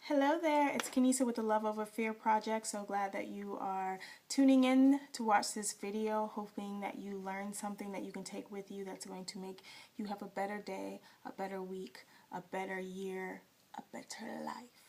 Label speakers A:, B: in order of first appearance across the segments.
A: Hello there, it's Kenisa with the Love Over Fear Project. So glad that you are tuning in to watch this video, hoping that you learn something that you can take with you that's going to make you have a better day, a better week, a better year, a better life.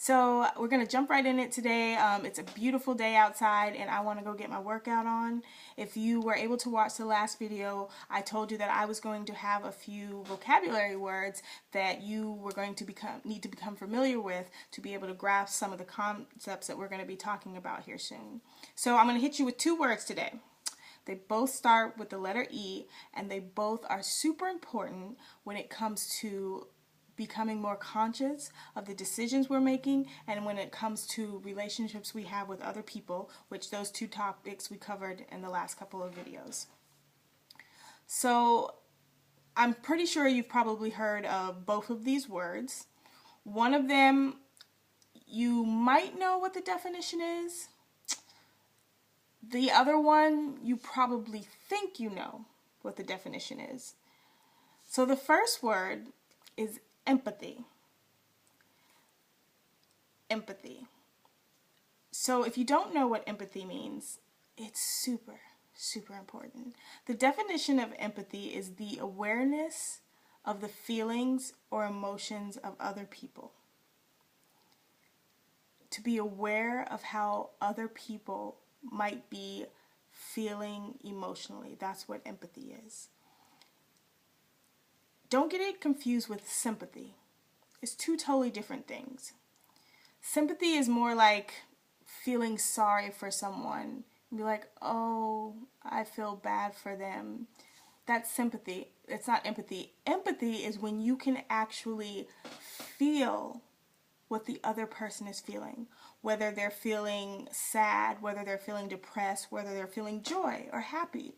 A: So we're going to jump right in it today. It's a beautiful day outside and I want to go get my workout on. If you were able to watch the last video, I told you that I was going to have a few vocabulary words that you were going to need to become familiar with to be able to grasp some of the concepts that we're going to be talking about here soon. So I'm going to hit you with two words today. They both start with the letter E and they both are super important when it comes to becoming more conscious of the decisions we're making and when it comes to relationships we have with other people, which those two topics we covered in the last couple of videos. So I'm pretty sure you've probably heard of both of these words. One of them, you might know what the definition is. The other one, you probably think you know what the definition is. So the first word is empathy. Empathy. So if you don't know what empathy means, it's super important. The definition of empathy is the awareness of the feelings or emotions of other people. To be aware of how other people might be feeling emotionally. That's what empathy is. Don't get it confused with sympathy. It's two totally different things. Sympathy is more like feeling sorry for someone. Be like, oh, I feel bad for them. That's sympathy. It's not empathy. Empathy is when you can actually feel what the other person is feeling. Whether they're feeling sad, whether they're feeling depressed, whether they're feeling joy or happy.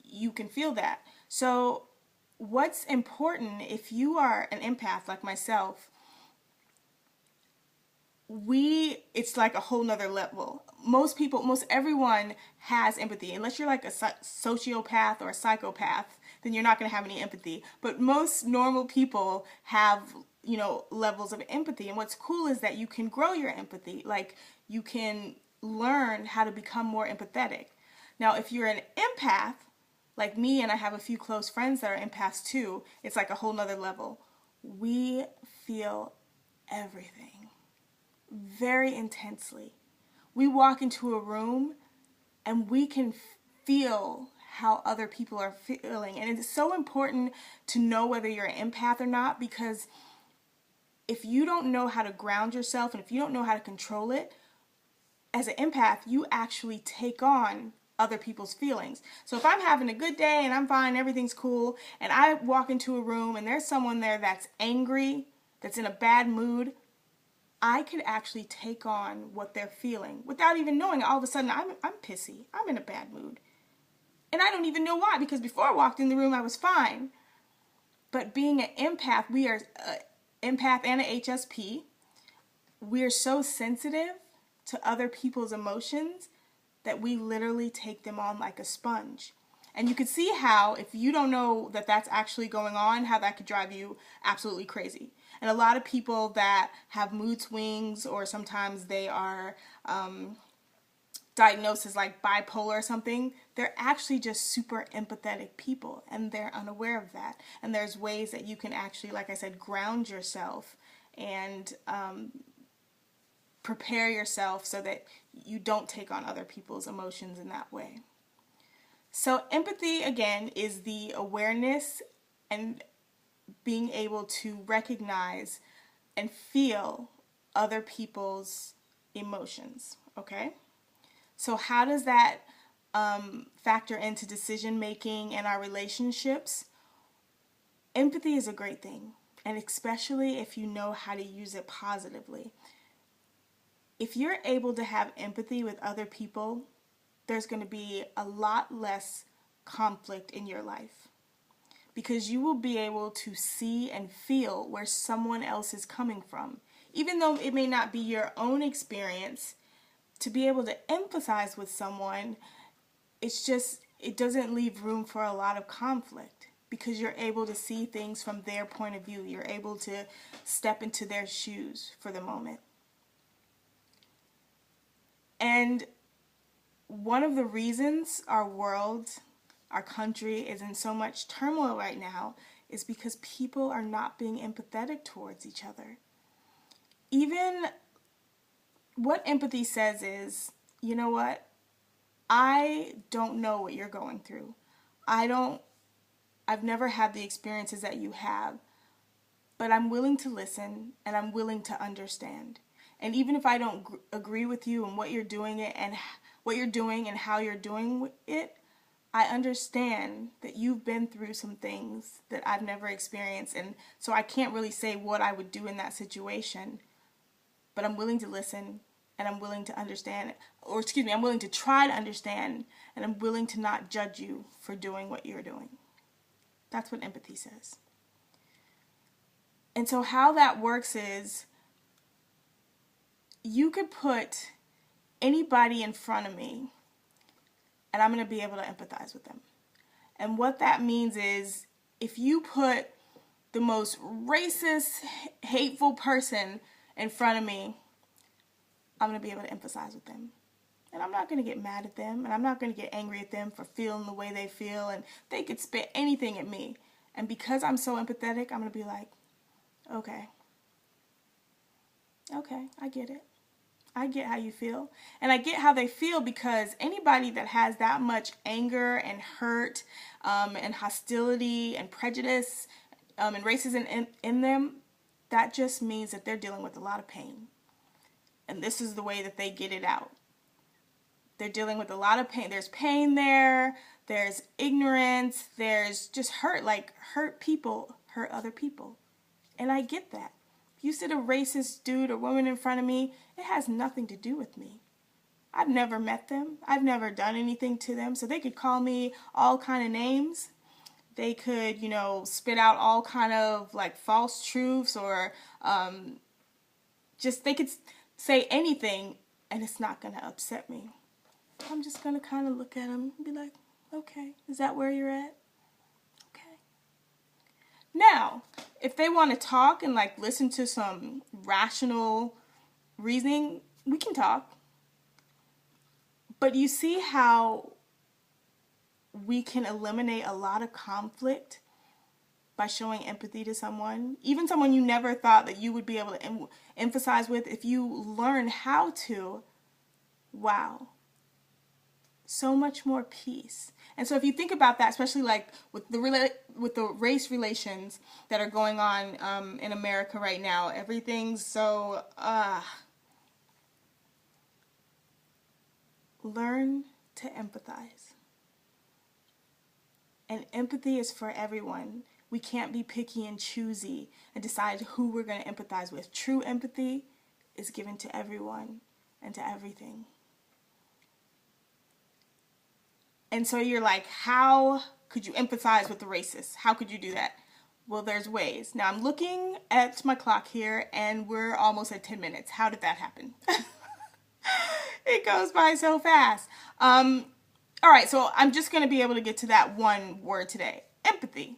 A: You can feel that. So what's important, if you are an empath like myself, it's like a whole nother level. Most everyone has empathy. Unless you're like a sociopath or a psychopath, then you're not going to have any empathy. But most normal people have, levels of empathy. And what's cool is that you can grow your empathy. Like, you can learn how to become more empathetic. Now, if you're an empath, like me, and I have a few close friends that are empaths too, it's like a whole nother level. We feel everything very intensely. We walk into a room and we can feel how other people are feeling. And it's so important to know whether you're an empath or not, because if you don't know how to ground yourself and if you don't know how to control it, as an empath, you actually take on other people's feelings. So if I'm having a good day and I'm fine, everything's cool, and I walk into a room and there's someone there that's angry, that's in a bad mood, I could actually take on what they're feeling without even knowing. All of a sudden, I'm pissy. I'm in a bad mood. And I don't even know why, because before I walked in the room, I was fine. But being an empath, we are an empath and an HSP. We are so sensitive to other people's emotions that we literally take them on like a sponge. And you can see how, if you don't know that that's actually going on, how that could drive you absolutely crazy. And a lot of people that have mood swings, or sometimes they are diagnosed as like bipolar or something, they're actually just super empathetic people, and they're unaware of that. And there's ways that you can actually, like I said, ground yourself and prepare yourself so that you don't take on other people's emotions in that way. So empathy, again, is the awareness and being able to recognize and feel other people's emotions, okay? So how does that factor into decision making and our relationships? Empathy is a great thing, and especially if you know how to use it positively. If you're able to have empathy with other people, there's going to be a lot less conflict in your life, because you will be able to see and feel where someone else is coming from. Even though it may not be your own experience, to be able to empathize with someone, it doesn't leave room for a lot of conflict, because you're able to see things from their point of view. You're able to step into their shoes for the moment. And one of the reasons our world, our country is in so much turmoil right now is because people are not being empathetic towards each other. Even what empathy says is, you know what? I don't know what you're going through. I've never had the experiences that you have, but I'm willing to listen and I'm willing to understand. And even if I don't agree with you and what you're doing and how you're doing it, I understand that you've been through some things that I've never experienced, and so I can't really say what I would do in that situation, but I'm willing to listen and I'm willing to understand, I'm willing to try to understand, and I'm willing to not judge you for doing what you're doing. That's what empathy says. And so how that works is you could put anybody in front of me and I'm going to be able to empathize with them. And what that means is if you put the most racist, hateful person in front of me, I'm going to be able to empathize with them. And I'm not going to get mad at them, and I'm not going to get angry at them for feeling the way they feel, and they could spit anything at me. And because I'm so empathetic, I'm going to be like, okay, I get it. I get how you feel. And I get how they feel because anybody that has that much anger and hurt and hostility and prejudice and racism in them, that just means that they're dealing with a lot of pain. And this is the way that they get it out. They're dealing with a lot of pain. There's pain there. There's ignorance. There's just hurt. Like, hurt people hurt other people. And I get that. If you sit a racist dude or woman in front of me, it has nothing to do with me. I've never met them. I've never done anything to them. So they could call me all kind of names. They could, spit out all kind of like false truths or they could say anything and it's not going to upset me. I'm just going to kind of look at them and be like, okay, is that where you're at? Okay. Now, if they want to talk and like listen to some rational reasoning, we can talk. But you see how we can eliminate a lot of conflict by showing empathy to someone, even someone you never thought that you would be able to emphasize with. If you learn how to, wow, so much more peace. And so if you think about that, especially like with the race relations that are going on in America right now, everything's so learn to empathize. And empathy is for everyone. We can't be picky and choosy and decide who we're going to empathize with. True empathy is given to everyone and to everything. And so you're like, how could you empathize with the racist? How could you do that? Well, there's ways. Now I'm looking at my clock here and we're almost at 10 minutes. How did that happen? It goes by so fast. All right, so I'm just going to be able to get to that one word today. Empathy.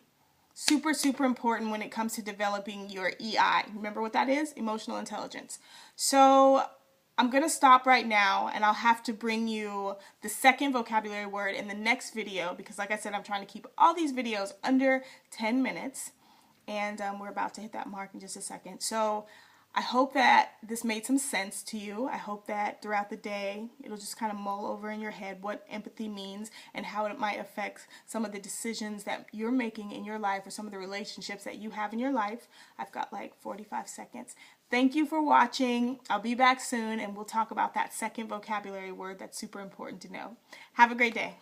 A: Super, super important when it comes to developing your EI. Remember what that is? Emotional intelligence. So I'm going to stop right now, and I'll have to bring you the second vocabulary word in the next video because, like I said, I'm trying to keep all these videos under 10 minutes, and we're about to hit that mark in just a second. So I hope that this made some sense to you. I hope that throughout the day, it'll just kind of mull over in your head what empathy means and how it might affect some of the decisions that you're making in your life or some of the relationships that you have in your life. I've got like 45 seconds. Thank you for watching. I'll be back soon and we'll talk about that second vocabulary word that's super important to know. Have a great day.